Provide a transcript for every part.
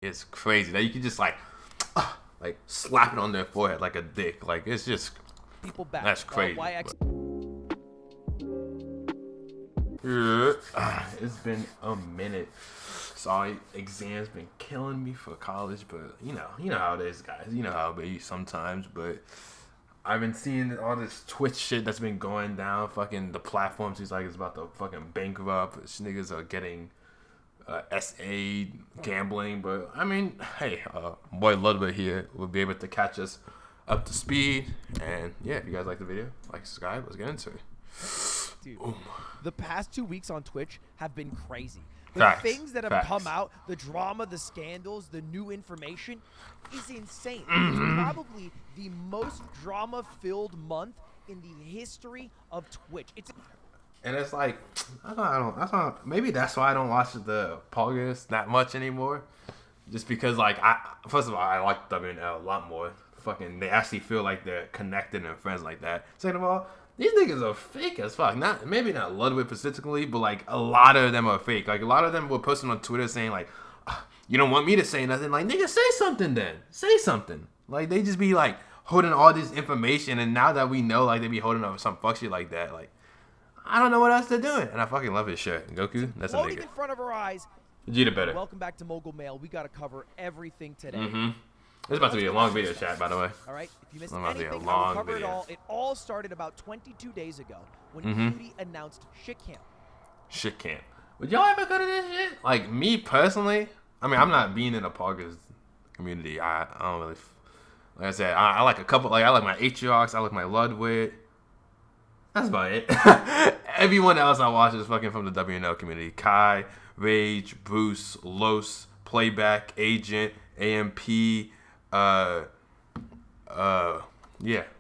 It's crazy that you can just like slap it on their forehead like a dick. Like it's just people back. That's crazy. It's been a minute. Sorry, exams been killing me for college, but you know how it is, guys. You know how it be sometimes. But I've been seeing all this Twitch shit that's been going down. Fucking the platform seems like it's about to fucking bankrupt. Niggas are getting SA gambling, but I mean, hey, boy Ludwig here will be able to catch us up to speed. And yeah, if you guys like the video, like, subscribe. Let's get into it. Dude, the past 2 weeks on Twitch have been crazy. The Facts. things that have come out, the drama, the scandals, the new information is insane. It's probably the most drama-filled month in the history of Twitch. And it's like, maybe that's why I don't watch the Poggers that much anymore. Just because, like, first of all, I like WNL a lot more. Fucking, they actually feel like they're connected and friends like that. Second of all, these niggas are fake as fuck. Maybe not Ludwig specifically, but like a lot of them are fake. Like a lot of them were posting on Twitter saying like, you don't want me to say nothing. Like, nigga, say something then. Say something. Like, they just be like holding all this information, and now that we know, like, they be holding up some fuck shit like that. Like, I don't know what else they're doing. And I fucking love his shirt. Goku, that's a nigga. In front of our eyes. Vegeta better. Welcome back to Mogul Mail. We got to cover everything today. This is about to be a long video, chat, by the way. All right, if you missed anything, I will cover it all. It all started about 22 days ago when Cutie announced Shit Camp. Shit Camp. Would y'all ever go to this shit? Like, me personally, I mean, I'm not being in a Poggers community. I don't really, like I said, I like a couple, like, I like my Atriox, I like my Ludwig. That's about it. Everyone else I watch is fucking from the WNL community. Kai, Rage, Bruce, Los, Playback, Agent, AMP, yeah.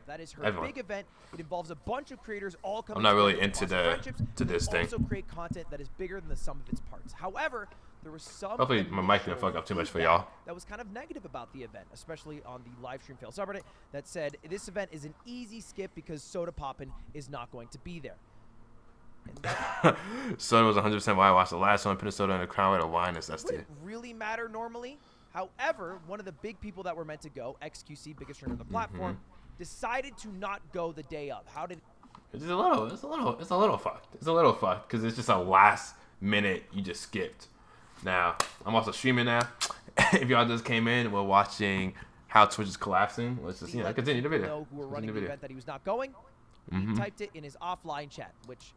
That is her big event. It involves a bunch of creators all coming. I'm not really together into this thing. Also create content that is bigger than the sum of its parts. However, there was some. Hopefully my mic didn't fuck up too much for y'all. That was kind of negative about the event, especially on the live stream fail subreddit, that said this event is an easy skip because Soda Poppin is not going to be there. Soda was 100% why I watched the last one. Put a soda in the crown with a wine. That's Would it really matter normally? However, one of the big people that were meant to go, XQC, biggest streamer on the platform, decided to not go the day of. How did? It's a little fucked. It's a little fucked because it's just a last minute you just skipped. Now I'm also streaming now. If y'all just came in, we're watching how Twitch is collapsing. Let's just continue the video. Who were running the event that he was not going? He typed it in his offline chat, which.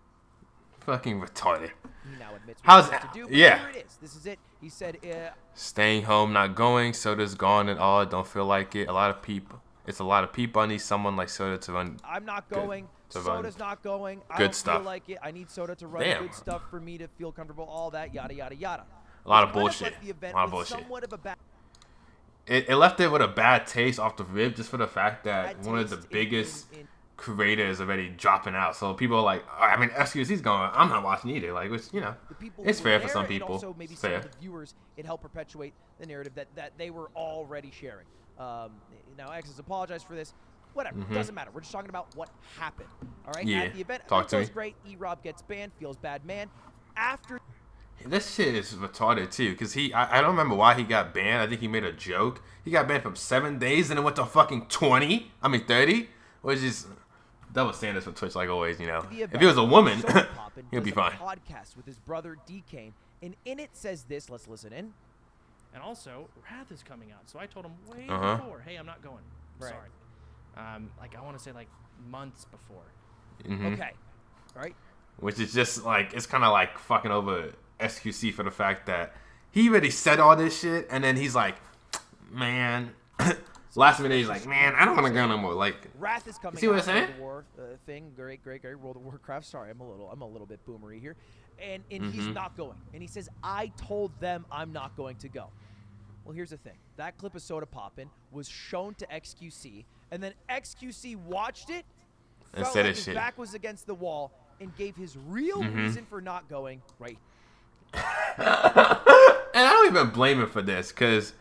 Fucking retarded. He now admits how's what to do, but yeah? Here it is. This is it. He said, "Staying home, not going. Soda's gone at all. Don't feel like it. It's a lot of people. I need someone like Soda to run. I'm not going. Soda's not going. I Good don't stuff. feel like it. I need Soda to run good stuff for me to feel comfortable. All that yada yada yada. A lot of bullshit. A lot of bullshit. Somewhat of a it left it with a bad taste off the rip, just for the fact that one of the biggest creators already dropping out. So people are like, I mean, XQC's going, I'm not watching either. Like, which, it's fair for some people. Also, maybe some of the viewers, it helped perpetuate the narrative that they were already sharing. Now, X has apologized for this. Whatever. Doesn't matter. We're just talking about what happened. All right? Yeah. At the event, Talk to me. Great. E-Rob gets banned. Feels bad, man. After... This shit is retarded, too, because I don't remember why he got banned. I think he made a joke. He got banned from 7 days and then went to fucking 30, which is... double standards for Twitch, like always, If he was a woman, he'd be fine. Podcast with his brother D-Kane, and in it says this. Let's listen in. And also, Wrath is coming out, so I told him way before, hey, I'm not going. Right. Sorry. Like, I want to say, like, months before. Okay. All right. Which is just, like, it's kind of like fucking over SQC for the fact that he already said all this shit, and then he's like, man... last minute, he's like, man, I don't want to go no more. Like, Wrath is coming. See what I'm saying? War thing, great. World of Warcraft. Sorry, I'm a little bit boomery here, and he's not going. And he says, I told them I'm not going to go. Well, here's the thing. That clip of Soda Poppin' was shown to XQC, and then XQC watched it, felt like his back was against the wall, and gave his real reason for not going. Right. And I don't even blame him for this, because.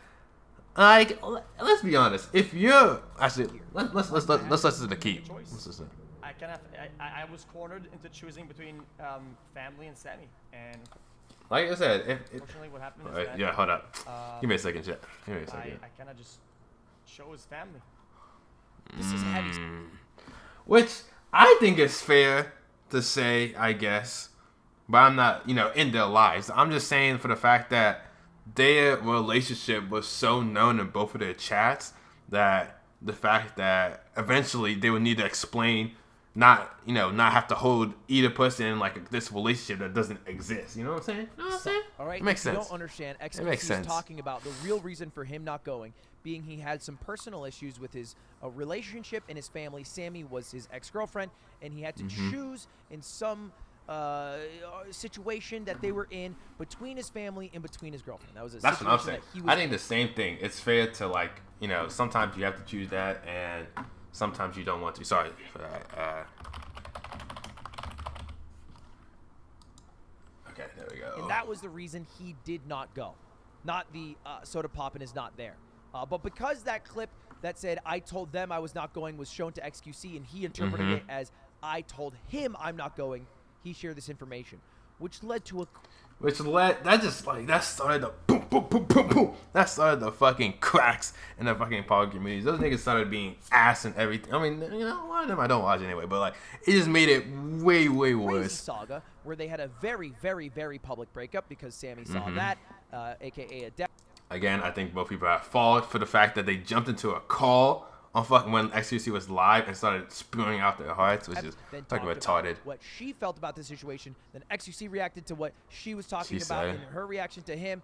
Like, let's be honest. If you're actually, let's listen to the key. Let's listen. I was cornered into choosing between family and Sammy, and like I said, Unfortunately, what happened is that yeah, hold up. Give me a second, chat. Give me a second. I kind of just show his family. This is heavy. Which I think is fair to say, I guess. But I'm not, in their lives. I'm just saying for the fact that their relationship was so known in both of their chats that the fact that eventually they would need to explain, not have to hold either person in like this relationship that doesn't exist. You know what I'm saying? You know what I'm saying? All right. It makes sense. You don't understand. It makes XQC sense. is talking about the real reason for him not going being he had some personal issues with his relationship and his family. Sammy was his ex-girlfriend, and he had to choose in some situation that they were in between his family and between his girlfriend. That was That's what I'm saying. That he was I think the same thing. It's fair to sometimes you have to choose that, and sometimes you don't want to. Sorry for that. Okay, there we go. And that was the reason he did not go. Not the soda poppin' is not there. But because that clip that said, I told them I was not going was shown to XQC, and he interpreted it as, I told him I'm not going, he shared this information, which led to that started the boom, boom, boom, boom, boom. That started the fucking cracks in the fucking Pogger communities. Those niggas started being ass and everything. I mean, a lot of them I don't watch anyway, but like, it just made it way, way crazy worse. saga where they had a very, very, very public breakup because Sammy saw that, a.k.a. a death. Again, I think both people are at fault for the fact that they jumped into a call on fucking when XQC was live and started spewing out their hearts, which is fucking retarded. What she felt about the situation, then XQC reacted to what she was talking about and her reaction to him,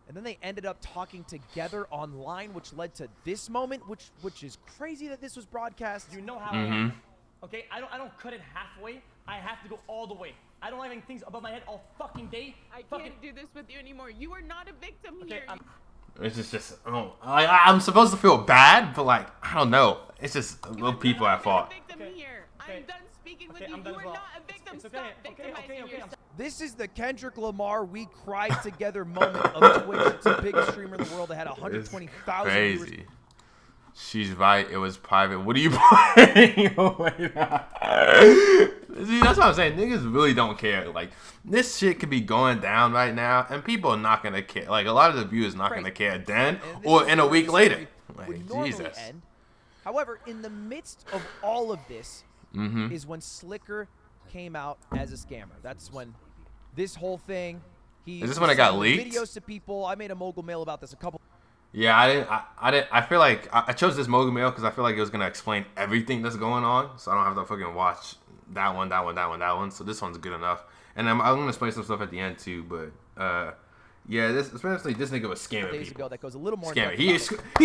and then they ended up talking together online, which led to this moment, which is crazy that this was broadcast. You know how I am. Okay, I don't cut it halfway. I have to go all the way. I don't have any things above my head all fucking day. I can't do this with you anymore. You are not a victim here. It's just I'm supposed to feel bad, but like, I don't know. It's just little people at fault. I'm done speaking with you. You are not a victim. Stop victimizing yourself. This is the Kendrick Lamar "We Cried Together" moment of Twitch. It's the biggest streamer in the world that had 120,000 viewers. Crazy. She's right. It was private. What are you playing away now? See, that's what I'm saying. Niggas really don't care. Like, this shit could be going down right now, and people are not gonna care. Like, a lot of the viewers not gonna care then or in a week later. Like, Jesus. End. However, in the midst of all of this is when Slicker came out as a scammer. That's when this whole thing. Is this when it got leaked? Videos to people. I made a mogul mail about this a couple. Yeah, I didn't. I feel like I chose this mogul mail because I feel like it was gonna explain everything that's going on, so I don't have to fucking watch that one. So this one's good enough, and I'm gonna explain some stuff at the end too. But yeah, especially this nigga was scamming days people. ago that goes a little more. Scamming. He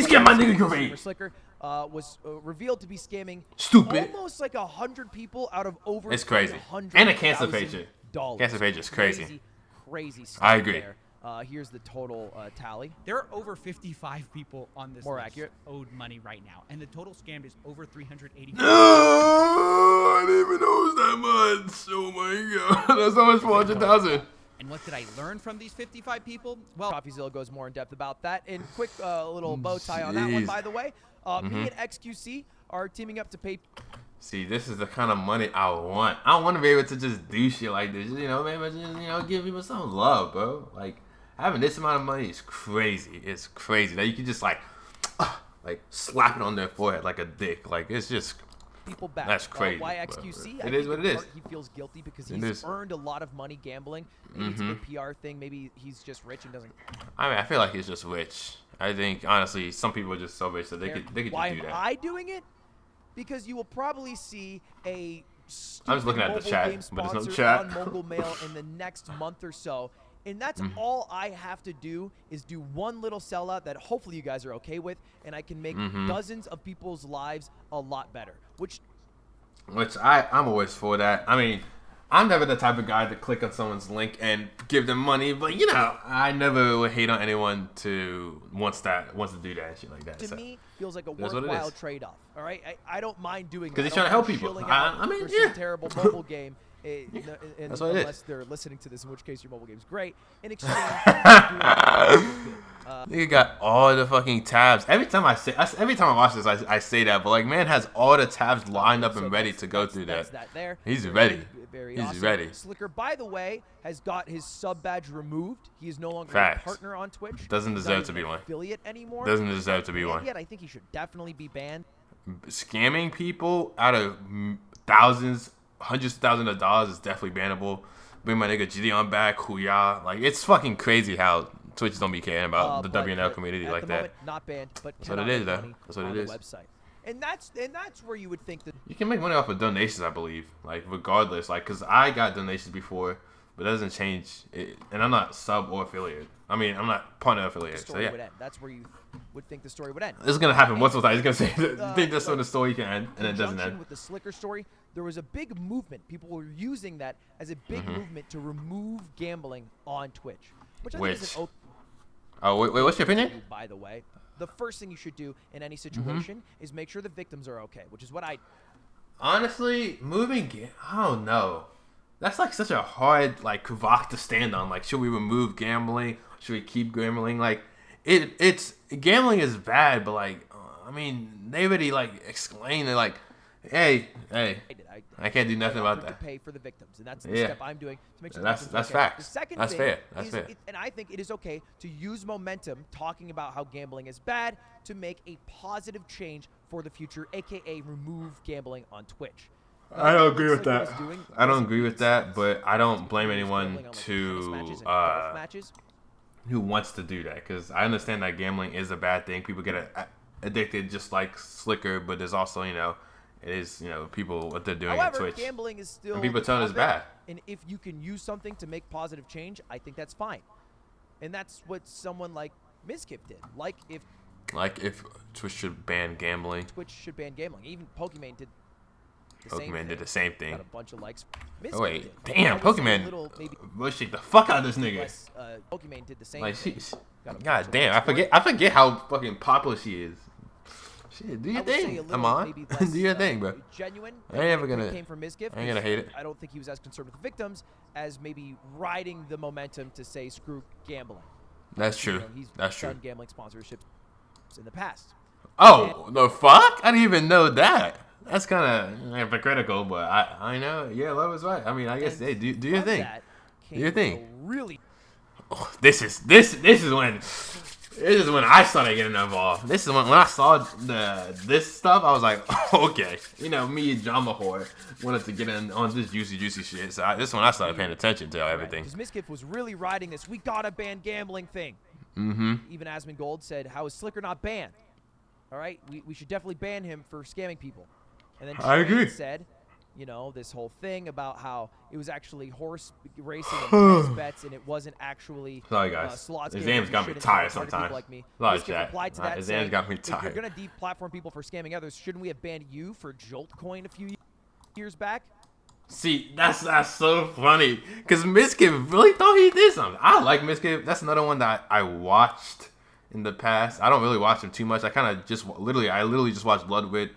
scammed my nigga Gravade. Slicker was revealed to be scamming stupid almost like 100 people out of over. It's crazy. And a cancer patient. Cancer patient is crazy. Crazy stuff. I agree. There. Here's the total tally. There are over 55 people on this More list accurate. owed money right now, and the total scammed is over 380. No, I didn't even know it was that much. Oh my god, that's almost 400,000. And what did I learn from these 55 people? Well, CoffeeZilla goes more in depth about that. And quick little bow tie on that one, by the way. Me and XQC are teaming up to pay. See, this is the kind of money I want. I want to be able to just do shit like this. Maybe just, give people some love, bro. Like, having this amount of money is crazy. It's crazy. That you can just like slap it on their forehead like a dick. Like, it's just people back. That's crazy. Why XQC? It is what it is. He feels guilty because he's earned a lot of money gambling. Maybe it's a good PR thing. Maybe he's just rich and doesn't. I mean, I feel like he's just rich. I think honestly, some people are just so rich that they could just do that. Why am I doing it? Because you will probably see a I'm just looking at the chat, but there's no chat on Mogul Mail in the next month or so. And that's all I have to do is do one little sellout that hopefully you guys are okay with, and I can make dozens of people's lives a lot better. Which I'm always for that. I mean, I'm never the type of guy to click on someone's link and give them money, but I never would hate on anyone to wants to do that and shit like that. To me, feels like a worthwhile trade-off. All right, I don't mind doing that. Because he's trying to help people. I mean, yeah. Terrible mobile game That's what it is. Unless they're listening to this, in which case your mobile game's great. In exchange, Nigga got all the fucking tabs. Every time I watch this, I say that, but like, man has all the tabs lined up and ready to go through that. He's ready. Very He's awesome. ready. Slicker, by the way, has got his sub badge removed. He is no longer Facts. a partner on Twitch. Doesn't He's deserve not to be even an one. affiliate anymore. Doesn't deserve to be one. Yet I think he should definitely be banned. Scamming people out of thousands, hundreds of thousands of dollars is definitely bannable. Bring my nigga Gideon back, Huya. Like, it's fucking crazy how Twitch don't be caring about the WNL community like that. Moment, not banned, but That's what it is, though. money That's what on it the is. website. And that's where you would think that You can make money off of donations, I believe. Like, regardless. Like, because I got donations before, but that doesn't change it. And I'm not sub or affiliate. I mean, I'm not partner the affiliate. So, story yeah. would end. That's where you would think the story would end. This is going to happen once or twice. He's going to say, you think that's when the story can end, and it doesn't Conjunction end. with the Slicker story, there was a big movement. People were using that as a big movement to remove gambling on Twitch. Which I think is an okay Oh, wait, what's your opinion? by the way. The first thing you should do in any situation is make sure the victims are okay, which is what I Honestly, I don't know. That's like such a hard like rock to stand on. Like, should we remove gambling? Should we keep gambling? Like, it's gambling is bad, but like, I mean, they already like explained it. Like, hey, I can't do nothing about that. To pay for the victims, and that's the step I'm doing to make sure That's the victims are okay. facts. The second That's thing fair. That's is, fair. And I think it is okay to use momentum talking about how gambling is bad to make a positive change for the future, aka remove gambling on Twitch. I don't agree Looks with like that. what it's doing I don't doesn't agree make with that, sense. but I don't blame Use anyone gambling on, like, tennis matches and golf matches. who wants to do that, because I understand that gambling is a bad thing. People get addicted just like Slicker, but there's also, it is, people what they're doing However, on Twitch. gambling is still And people tell us topic, bad. And if you can use something to make positive change, I think that's fine. And that's what someone like Mizkif did. Like if Twitch should ban gambling. Twitch should ban gambling. Even Pokemon did the same Pokemon thing. did the same thing. Got a bunch of likes. Oh wait, did. damn, I would say a Pokemon little, maybe bullshit the fuck out of this nigga. less, Pokemon did the same Like, thing. she's, Got a bunch god of damn, likes. I forget how fucking popular she is. Shit, do I your would say a thing. little, I'm on. maybe less, Do your thing, bro. Genuine. I ain't ever when it gonna- came from Mizkif. I ain't gonna hate it. I don't think he was as concerned with the victims as maybe riding the momentum to say screw gambling. That's true. He's That's true. done gambling sponsorships in the past. Oh, the fuck? I didn't even know that. That's kind of hypocritical, but I know. Yeah, love is right. I mean, I guess, hey, do your From thing. that Do your came thing. a Really, Oh, this is when I started getting involved. This is when I saw this stuff, I was like, okay. Me, drama whore, wanted to get in on this juicy shit. So this is when I started paying attention to everything. because Mizkif was really riding this "we gotta ban gambling" thing. Even Asmon Gold said, "How is Slicker not banned? All right, we should definitely ban him for scamming people." And then I agree. Train said, this whole thing about how it was actually horse racing and tennis bets, and it wasn't actually Sorry, guys. slots. Exams gambling. got You me shouldn't tired target people sometimes. Like me. A lot of Mizkif chat. replied to Nah, that exams saying, got me "If you're tired." gonna deplatform people for scamming others, shouldn't we have banned you for Joltcoin a few years back?" See, that's so funny, because Mizkif really thought he did something. I like Mizkif. That's another one that I watched in the past. I don't really watch him too much. I kind of just literally just watch Bloodwood,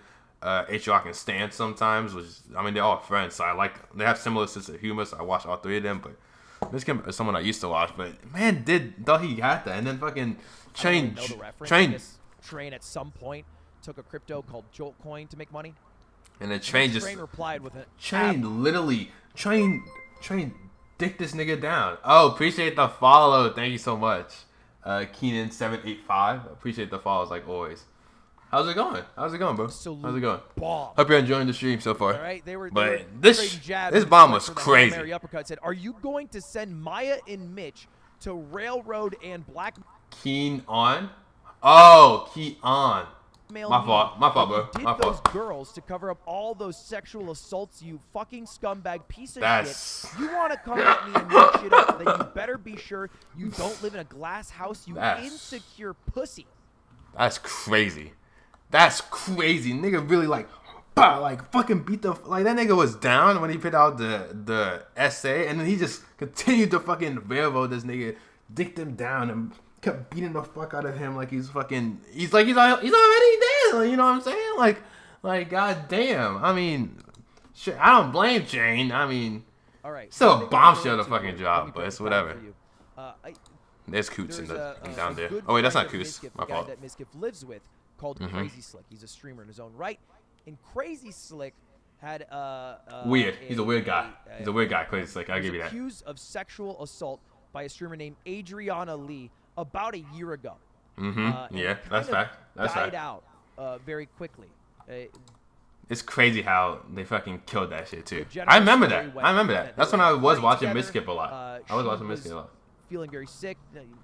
H-Rock, and Stan sometimes, which, I mean, they're all friends, so they have similar sense of humor, so I watch all three of them, but Mizkif is someone I used to watch, but man, thought he got that, and then fucking I don't know the reference. I guess Train at some point took a crypto called Joltcoin to make money. and then Train replied with it. Train literally, Train dick this nigga down. Oh, appreciate the follow. Thank you so much. Keenan785. Appreciate the follows like always. How's it going, bro? How's it going? Bomb. Hope you're enjoying the stream so far. All right, they were. But they were this trading jabs this and bomb went was for the Hail crazy. Mary uppercut. Said, "Are you going to send Maya and Mitch to Railroad and Blackmail Keen on. Oh, Key on. me My fault, like bro. you did My those fault. girls to cover up all those sexual assaults, you fucking scumbag piece of That's- shit. You want to come at me and make shit up, then you better be sure you don't live in a glass house, you That's- insecure pussy." That's crazy. Nigga really fucking beat the that nigga was down when he put out the essay, and then he just continued to fucking railroad this nigga, dicked him down, and kept beating the fuck out of him like he's already dead. You know what I'm saying? Like goddamn. I mean, shit. I don't blame Jane. I mean, All right. Still one a thing bombshell I'm to going fucking let drop, me but break it's it down whatever. for you. There's Coots There's down there. good Oh wait, that's not friend of Coots. Mizkif, My the guy fault. that Mizkif lives with, called Crazy Slick. He's a streamer in his own right. And Crazy Slick had Weird. He's a weird guy. He's a weird guy. Crazy Slick. I'll was give you that. accused of sexual assault by a streamer named Adriana Lee about a year ago. Mm-hmm. And Yeah, it that's kind of fact. That's died fact. out very quickly. It's crazy how they fucking killed that shit too. general I remember story that. went I remember that that. they That's when were I was partying watching together. Mizkif a lot. I was She watching Mizkif a lot. feeling very sick,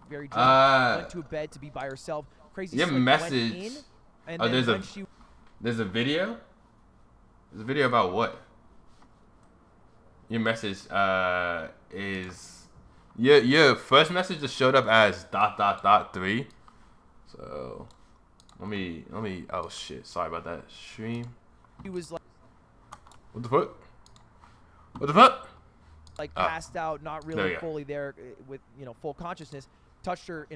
very drunk, went to bed to be by herself. Crazy Your Slick message- went in, and Oh, then when she There's a video. There's a video about what? Your message is your first message just showed up as ... 3. So let me oh shit, sorry about that. Stream. he was What the fuck? What the fuck? passed out, not There really you go. fully there with full consciousness, touched her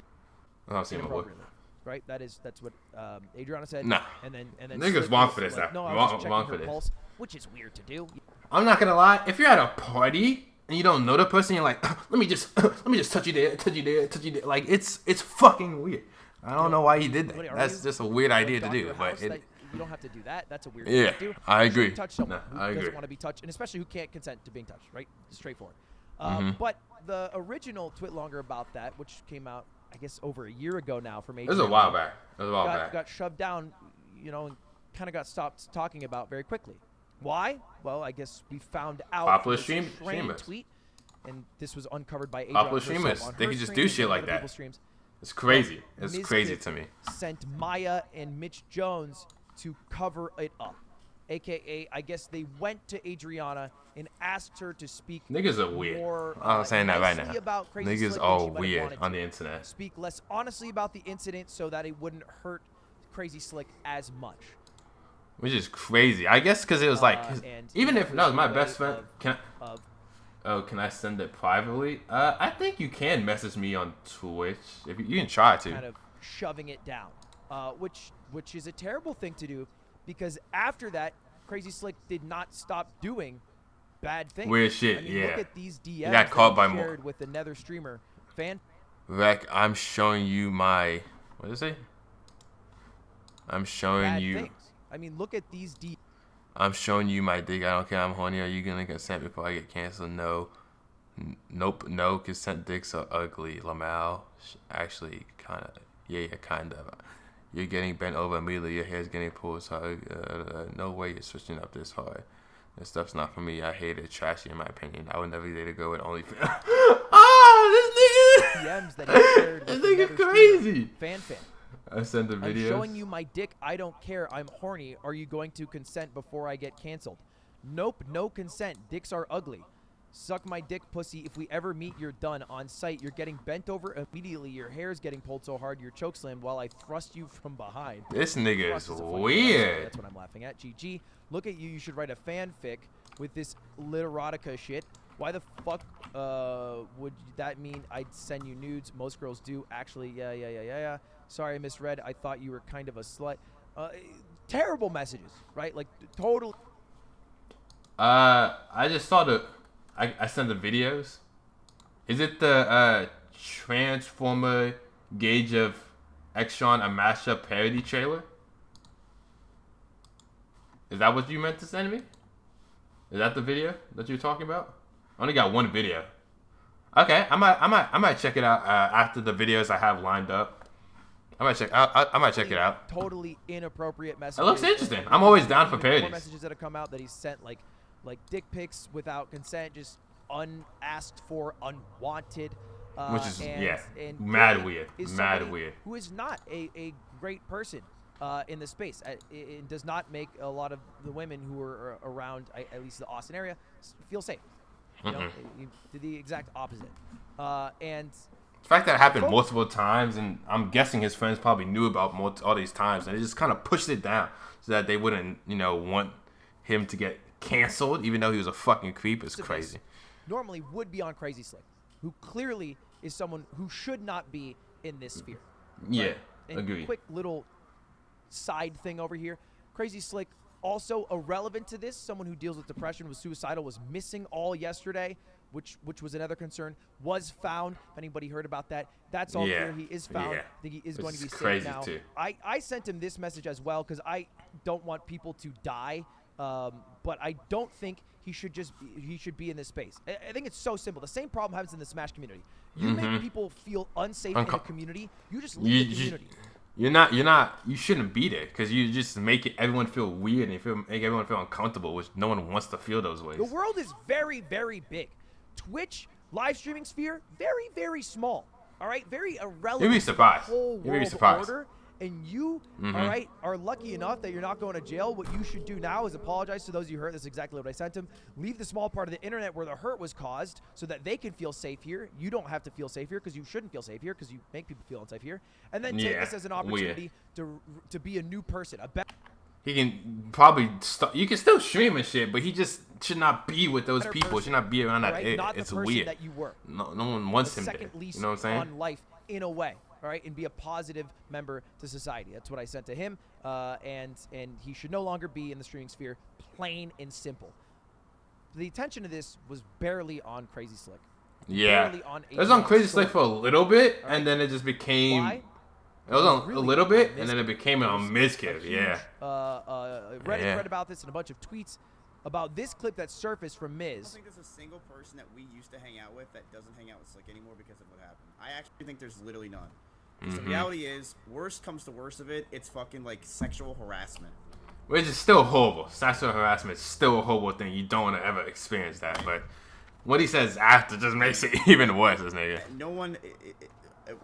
I don't see my boy. inappropriately. Right, that's what Adriana said. Nah. and then Niggas Slick wrong was for this like, now. No, I was Wrong- just checking wrong her for this. pulse, which is weird to do. I'm not gonna lie. If you're at a party and you don't know the person, you're like, let me just touch you there, touch you there, touch you there. Like it's fucking weird. I don't know why he did What that. are That's you? just a weird idea to Doctor do. House, But that you don't have to do that. That's a weird Yeah, thing to do. I You shouldn't agree. touch someone No, who I agree. doesn't want to be touched, and especially who can't consent to being touched. Right? Straightforward. Mm-hmm. But the original twit longer about that, which came out, I guess, over a year ago now from it was a while back. It was a while back. got shoved down, and kind of got stopped talking about very quickly. Why? Well, I guess we found out Popular through this strange streamers. tweet, and this was uncovered by Popular Adriana streamers. herself on They her can just stream do and shit on like other that. people's streams. It's crazy. It's Ms. crazy Kid to me. Sent Maya and Mitch Jones to cover it up, aka I guess they went to Adriana and asked her to speak. Niggas are weird. More, I'm saying that right nicely now. about Crazy Niggas Slick than are she might have weird wanted on to. the internet. Speak less honestly about the incident so that it wouldn't hurt Crazy Slick as much. Which is crazy. I guess because it was like, And even that if that was the my way best friend, of can I send it privately? I think you can message me on Twitch. If you can try to. kind of shoving it down, which is a terrible thing to do, because after that, Crazy Slick did not stop doing bad things. Weird shit, I mean, yeah. Look at these DMs got that caught he by more. shared with another streamer. Rec, I'm showing you my. What did it say? I'm showing Bad you. things. I mean, look at these DMs. I'm showing you my dick. I don't care. I'm horny. Are you gonna consent before I get canceled? No. Nope. No. Consent dicks are ugly. Lamal. Actually, kind of. Yeah, kind of. You're getting bent over immediately. Your hair's getting pulled. So, no way you're switching up this hard. This stuff's not for me. I hate it. Trashy, in my opinion. I would never date a girl with OnlyFans. Ah, this nigga. DMs that he shared This with nigga another crazy. streamer. Fan. I sent the I'm videos. showing you my dick. I don't care. I'm horny. Are you going to consent before I get canceled? Nope. No consent. Dicks are ugly. Suck my dick, pussy. If we ever meet, you're done. On sight, you're getting bent over immediately. Your hair's getting pulled so hard you're chokeslammed while I thrust you from behind. This nigga Thrust is is a funny word. weird. That's what I'm laughing at. GG. Look at you. You should write a fanfic with this literotica shit. Why the fuck would that mean I'd send you nudes? Most girls do. Actually, yeah. Sorry, I misread. I thought you were kind of a slut. Terrible messages, right? Like, totally. I just saw I sent the videos. Is it the Transformer Gauge of Extron, a mashup parody trailer? Is that what you meant to send me? Is that the video that you're talking about? I only got one video. Okay, I might check it out after the videos I have lined up. I might check it out. Totally inappropriate messages. It looks interesting. I'm always down for More parodies. messages that have come out that he sent, like dick pics without consent, just unasked for, unwanted. Which is, and mad Billy weird. is Mad somebody weird. Who is not a great person in the space. It does not make a lot of the women who are around, at least the Austin area, feel safe. You know, he did the exact opposite. And the fact that it happened multiple times, and I'm guessing his friends probably knew about all these times, and they just kind of pushed it down so that they wouldn't, want him to get canceled, even though he was a fucking creep. It's crazy. Normally would be on Crazy Slick, who clearly is someone who should not be in this sphere. Yeah, And agree. quick little side thing over here. Crazy Slick Also, irrelevant to this, someone who deals with depression, was suicidal, was missing all yesterday, which was another concern. Was found. If anybody heard about that, that's all clear. He is found. Yeah. I think he is Which going to be is safe crazy now. too. I sent him this message as well because I don't want people to die, but I don't think he should be in this space. I think it's so simple. The same problem happens in the Smash community. You make people feel unsafe in a community. You just leave the community. You're not. You shouldn't be there because you just make everyone feel weird and make everyone feel uncomfortable, which no one wants to feel those ways. The world is very, very big. Twitch live streaming sphere, very, very small. All right, very irrelevant. You'd be surprised. To the whole You'd be world surprised. order. And you, all right, are lucky enough that you're not going to jail. What you should do now is apologize to those you hurt. That's exactly what I sent him. Leave the small part of the internet where the hurt was caused so that they can feel safe here. You don't have to feel safe here because you shouldn't feel safe here because you make people feel unsafe here. And then take this as an opportunity to be a new person. He can probably you can still stream and shit, but he just should not be with those people. Person, Should not be around that right? area. Not It's the person weird. that you were. No one wants the him there. second lease You know what I'm saying? on life in a way. All right, and be a positive member to society. That's what I sent to him, and he should no longer be in the streaming sphere, plain and simple. The attention to this was barely on Crazy Slick. Yeah. Barely on It was on Crazy Slick Slick for a little bit, and then it just became. Why? It was on Really a little bit, on and then it became on Mizkif. Yeah. Reddit read about this and a bunch of tweets about this clip that surfaced from I don't Miz. think there's a single person that we used to hang out with that doesn't hang out with Slick anymore because of what happened. I actually think there's literally none. 'Cause the reality is, worst comes to worst of it, it's fucking like sexual harassment. Which is still horrible. Sexual harassment is still a horrible thing. You don't want to ever experience that. But what he says after just makes it even worse, this nigga. No one,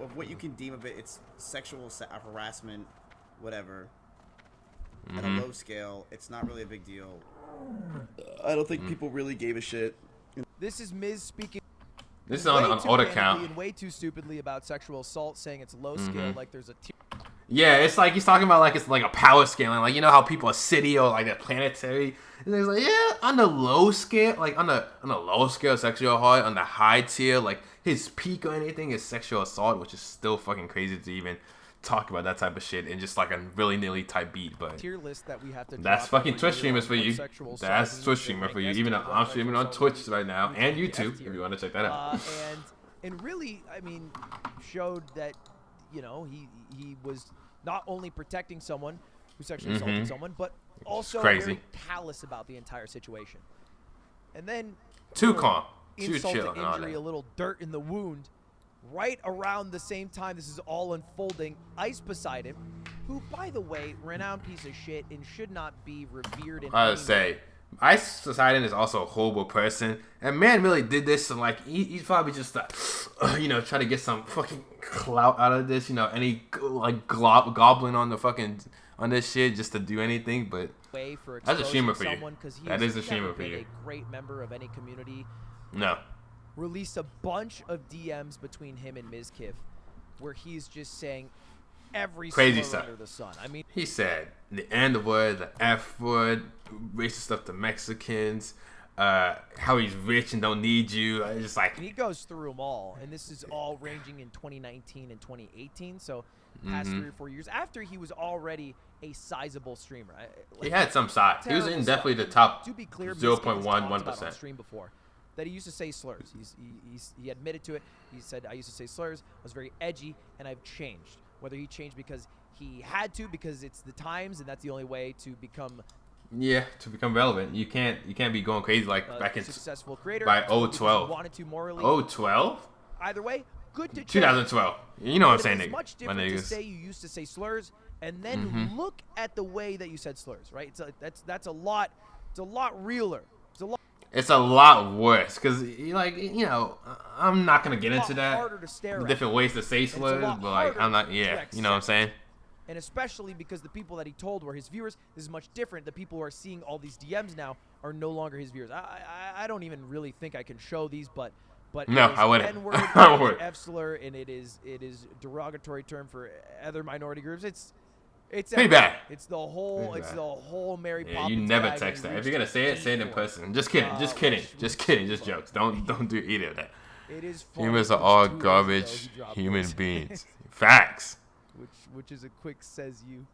of what you can deem of it, it's sexual harassment, whatever. At a low scale, it's not really a big deal. I don't think people really gave a shit. This is Miz speaking. This is on an old account. And way too stupidly about sexual assault, saying it's low scale, like there's a tier. Yeah, it's like he's talking about like it's like a power scaling. Like, you know how people are city or like they're planetary. And he's like, yeah, on the low scale, like on the low scale sexual assault, on the high tier, like his peak or anything is sexual assault, which is still fucking crazy to even talk about that type of shit in just like a really nilly type beat. But tier list that we have to that's drop fucking every Twitch year streamers on for you. sexual assault That's and Twitch streamer for you. rank Even though S tier, I'm streaming on sexual Twitch assault, right now we and take the S YouTube tier. if you want to check that out. And really, I mean, showed that, you know, he was not only protecting someone who sexually assaulted someone, but also crazy. very callous about the entire situation. And then Too little calm. Too insult chill to and all injury, that. a little dirt in the wound. Right around the same time this is all unfolding, Ice Poseidon, who, by the way, renowned piece of shit and should not be revered in I any would say Ice Poseidon is also a horrible person, and man really did this to like he's probably just try to get some fucking clout out of this, any like goblin on the fucking on this shit just to do anything, but way for that's a shamer exposing for you. someone, 'cause That he's is a never shamer for been you. a great member of any community. No. Released a bunch of DMs between him and Mizkif where he's just saying every Crazy slur stuff. under the sun. I mean, He said the N word, the F word, racist stuff to Mexicans, how he's rich and don't need you. It's just like he goes through them all, and this is all ranging in 2019 and 2018, so past 3 or 4 years after he was already a sizable streamer. he had some size. He was in Terrible definitely stuff. the top To be clear, Mizkif has talked about on 0.11%. stream before that he used to say slurs. He admitted to it. He said, I used to say slurs. I was very edgy, and I've changed. Whether he changed because he had to, because it's the times, and that's the only way to become to become relevant. You can't be going crazy like back a in successful creator. by because he 012. wanted to morally. 012? Either way, good to change. 2012. You know what I'm But saying, it's nigga. much My different to niggas. say you used to say slurs and then look at the way that you said slurs, right? That's a lot. It's a lot realer. It's a lot worse because, I'm not gonna get It's a into lot that. harder to stare The at. different ways to say it's a slurs, lot but like harder I'm not. to Yeah, you know what I'm saying. And especially because the people that he told were his viewers, this is much different. The people who are seeing all these DMs now are no longer his viewers. I don't even really think I can show these, but No, it is I wouldn't. N-word, I it is wouldn't. F slur, and it is derogatory term for other minority groups. It's Pretty everything. bad. It's the whole. Pretty It's bad. the whole Mary Yeah, Poppins. you never gag text when that. he If you're gonna reached say it in G4. person. Just kidding. Just kidding. Just jokes. Don't do either of that. It is funny, Humans are which all 2 years ago garbage he dropped human this. beings. Facts. which is a quick says you.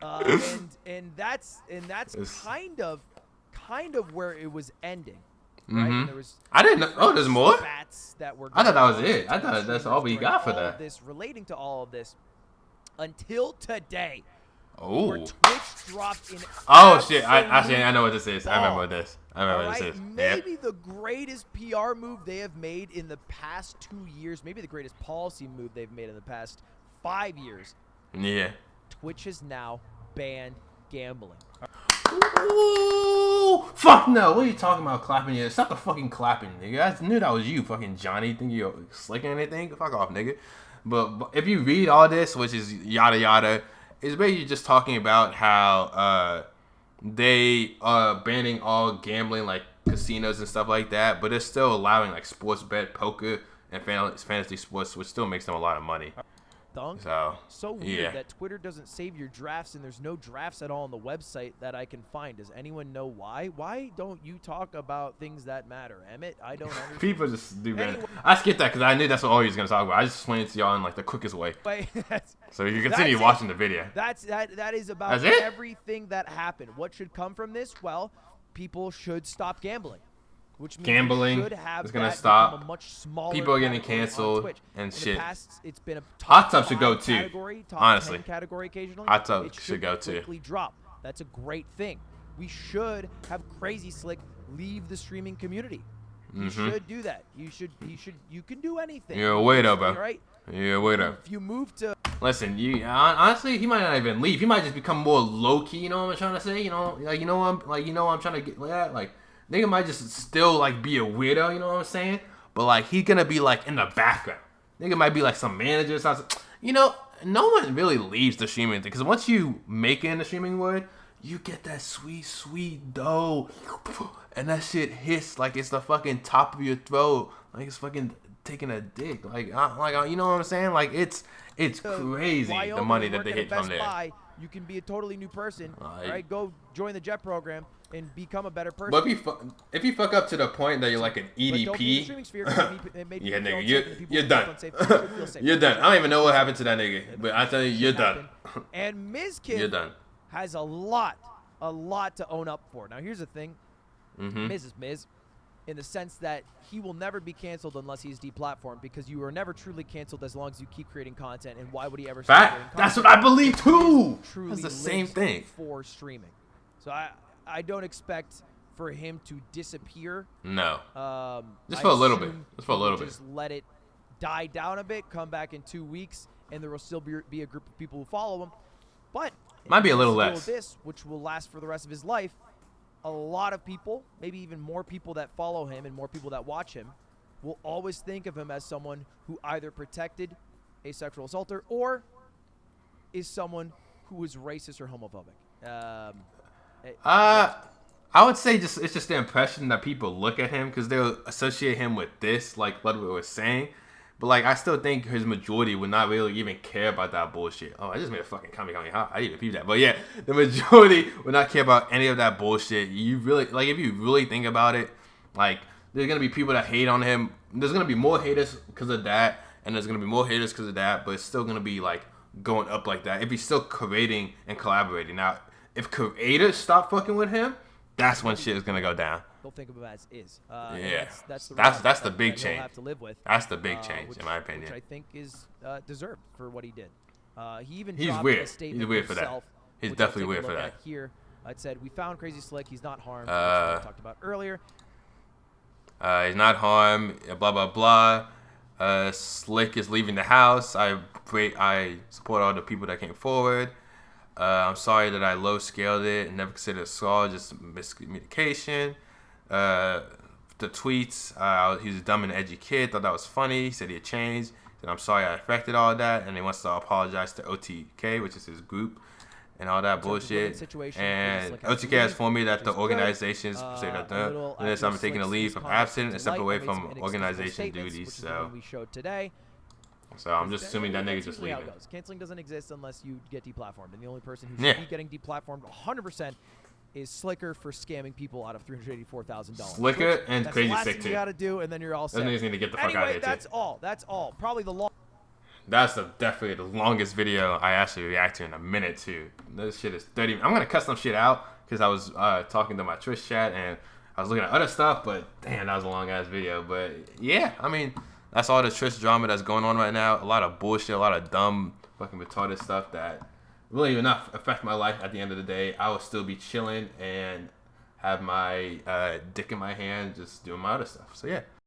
and that's kind of where it was ending. Right? Mm-hmm. There was I didn't know. Oh, there's more? spats that were I thought that was going it. I on thought that's all we during got for all of that. this, relating to all of this, until today, where Oh. Twitch dropped in. Oh shit! I absolute know what this is. I remember balls. this. I remember All what right? this is. Maybe the greatest PR move they have made in the past 2 years. Maybe the greatest policy move they've made in the past 5 years. Yeah. Twitch has now banned gambling. Ooh, fuck no! What are you talking about? Clapping you? Stop the fucking clapping, nigga. I knew that was you, fucking Johnny. Think you slick or anything? Fuck off, nigga. But if you read all this, which is yada yada, it's basically just talking about how they are banning all gambling, like casinos and stuff like that, but they're still allowing like sports bet, poker, and fantasy sports, which still makes them a lot of money. Dunk. So Weird yeah. that Twitter doesn't save your drafts, and there's no drafts at all on the website that I can find. Does anyone know why? Why don't you talk about things that matter, Emmett? I don't understand. People just do that. Anyway. I skipped that because I knew that's what all he was gonna talk about. I just explained it to y'all in like the quickest way, so you can continue That's it. watching the video. That is about That's it? everything that happened. What should come from this? Well, people should stop gambling. Which means Gambling we should have is gonna that stop. become a much smaller People are getting category on canceled Twitch. and In shit. The past, it's been a Hot top tub should go 5 too, category, top honestly. 10 category occasionally. Hot tub It should go too. quickly drop. That's a great thing. We should have Crazy Slick leave the streaming community. You should do that. You can do anything. You're a weirdo, bro. Right? You're a weirdo. If you move to Listen, you honestly, he might not even leave. He might just become more low key. You know what I'm trying to say? You know, like I'm trying to get at. Like, nigga might just still like be a weirdo. You know what I'm saying? But like, he's gonna be like in the background. Nigga might be like some manager or something. You know, no one really leaves the streaming thing because once you make it in the streaming world, you get that sweet dough, and that shit hits like it's the fucking top of your throat, like it's fucking taking a dick. Like you know what I'm saying? Like it's crazy Wyoming the money and that work they at a hit from Best there. Buy, you can be a totally new person. Right. Right? Go join the JET program and become a better person. But if you fuck up to the point that you're like an But don't be in the EDP, streaming sphere 'cause it made yeah, people feel nigga, unsafe, and people you're feel done. unsafe, and you should feel safe. You're done. I don't even know what happened to that nigga, but I tell you, you're done. And Ms. You're Kid done. has a lot to own up for. Now, here's the thing. Miz is Miz, in the sense that he will never be canceled unless he's deplatformed, because you are never truly canceled as long as you keep creating content. And why would he ever stop creating Fact. That's content? what I believe too. Truly That's the same lives thing. for streaming. So I don't expect for him to disappear. No. Just for a little bit. Just for a little bit. Just let it die down a bit. Come back in 2 weeks, and there will still be a group of people who follow him. But Might be a little still less. This, which will last for the rest of his life. A lot of people, maybe even more people that follow him and more people that watch him, will always think of him as someone who either protected a sexual assaulter or is someone who is racist or homophobic. I would say it's just the impression that people look at him because they'll associate him with this, like what we were saying. But like, I still think his majority would not really even care about that bullshit. Oh, I just made a fucking comment. I didn't even peep that. But yeah, the majority would not care about any of that bullshit. You really, like, if you really think about it, like, there's gonna be people that hate on him. There's gonna be more haters because of that, and there's gonna be more haters because of that. But it's still gonna be like going up like that if he's still creating and collaborating. Now, if creators stop fucking with him, that's when shit is gonna go down. They'll think of him as is. Yeah, that's the that's reality the big that he'll change. have to live with. That's the big change, in my Which opinion. I think is deserved for what he did. He even He's dropped weird. a statement He's weird for that. himself, He's which I'll definitely take a weird for look that. at Here, it said, "We found Crazy Slick. He's not harmed." Which I talked about earlier. He's not harmed. Blah blah blah. Slick is leaving the house. I support all the people that came forward. I'm sorry that I low scaled it and never considered assault, just miscommunication. The tweets, he's a dumb and edgy kid. Thought that was funny. He said he had changed. Said I'm sorry I affected all that, and he wants to apologize to OTK, which is his group, and all that bullshit. And OTK has informed me that the organizations say that unless I'm taking a leave from absent and step away from organization duties. So we showed today. So I'm just assuming that nigga That's just usually how leaving. it goes. Canceling doesn't exist unless you get deplatformed, and the only person who should be getting deplatformed 100% is Slicker for scamming people out of $384,000. Slicker and that's Crazy the last Sick thing too. you got to do, and then you're all set. Those niggas need to get the fuck out of Anyway, here that's too. all. That's all. Probably the long. That's definitely the longest video I actually react to in a minute too. This shit is 30. I'm gonna cut some shit out because I was talking to my Twitch chat and I was looking at other stuff. But damn, that was a long ass video. But yeah, I mean, that's all the Twitch drama that's going on right now. A lot of bullshit, a lot of dumb, fucking retarded stuff that really will not affect my life. At the end of the day, I will still be chilling and have my dick in my hand, just doing my other stuff. So yeah.